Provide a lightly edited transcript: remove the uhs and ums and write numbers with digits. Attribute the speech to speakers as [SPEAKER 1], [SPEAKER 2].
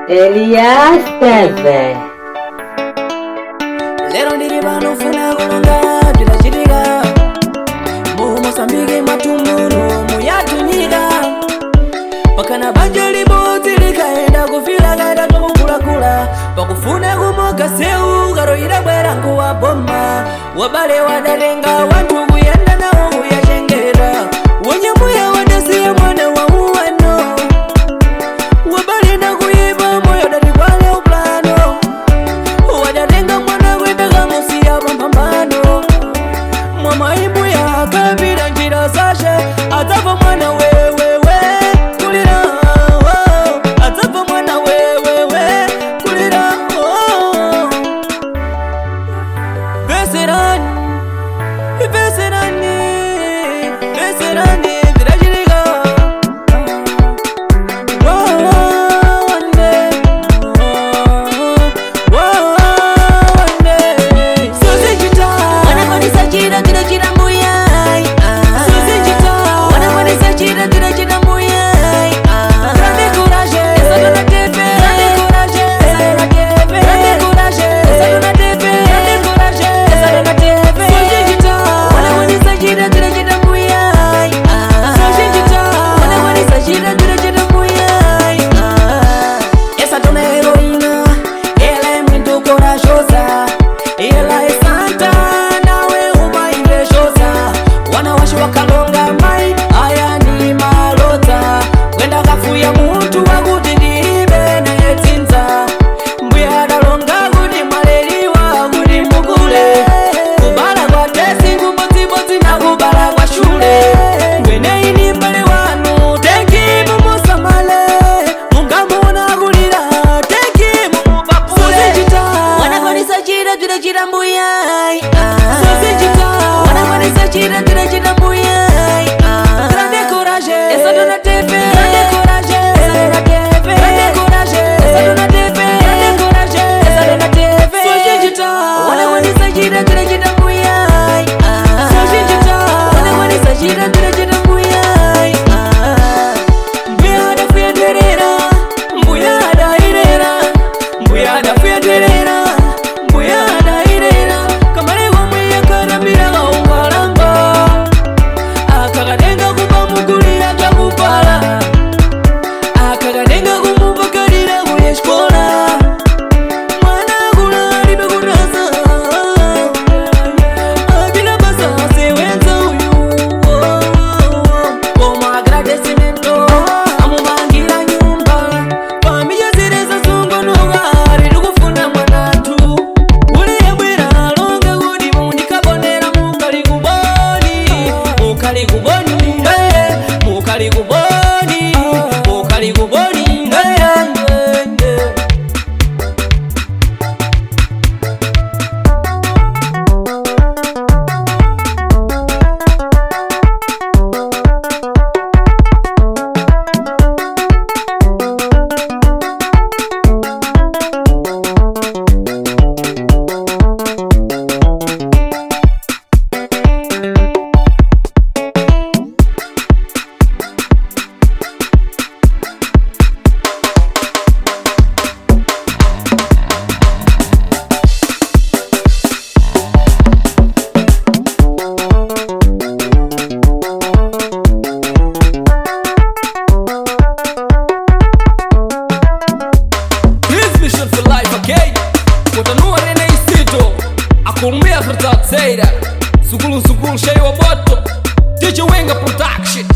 [SPEAKER 1] Elias TV.
[SPEAKER 2] Lero ndiri pano funa kulonga birachitika mu Mozambique matumuno muyatunyika pakana banja limodzi likaenda kufila kaenda tokukulakula pakufuna kumoka seu karoyira bwera nkuwa bomba wabale wadatenga wantu kuyenda nawo kuyachengera wanyambuya wadasiya mwana wa uwano wabale na kuyipa moyo datikwale uplano wadatenga mwana kwenda kamusiya pambambano mwamaimu ya kabila njira zashe atapa mwana wewewe kulira atapa mwana wewewe kulira Veserani Veserani Veserani dirajiriga wakalonga mai aya ni malota kwenda kafuya muntu wakuti ndibe na yetinza mbuya dalonga kuti maleliwa kuti mukule kubala kwa tesi kubodzibodzi na kubala kwa shule ngwene ini mbale wanu teki mumusamale mungamuna kulira teki mumupapule Sosijita wanakwanisa chira chira chira mbuyai Sosijita wanakwanisa chira chira chira mbuyai Grande courage essa dona TV Grande courage essa dona TV Grande courage essa dona TV Grande courage essa dona TV Sosijita wanakwanisa chira chira chira mbuyai Sosijita wanakwanisa chira chira chira mbuyai Mbuyada fuyaterera mbuyada irera mbuyada fuyaterera mbuyada irera kamare wamwe yakarambira gaungalanga akagadenga kumamugulira takupala akagadenga kumubakalira kuyeshkola mwana kulalibe kunasa abila basa sewenza uyu como agradecimento amubangira nyumba familia zireza zungonoga ririkufuna mwanatu uliyebwera longa kuti mundikabonera mukali kuboni mukali kuboni mukali kuboni mukali kuboni Akumbia Furtatseira Sukulu cheio a boto DJ Wenga Production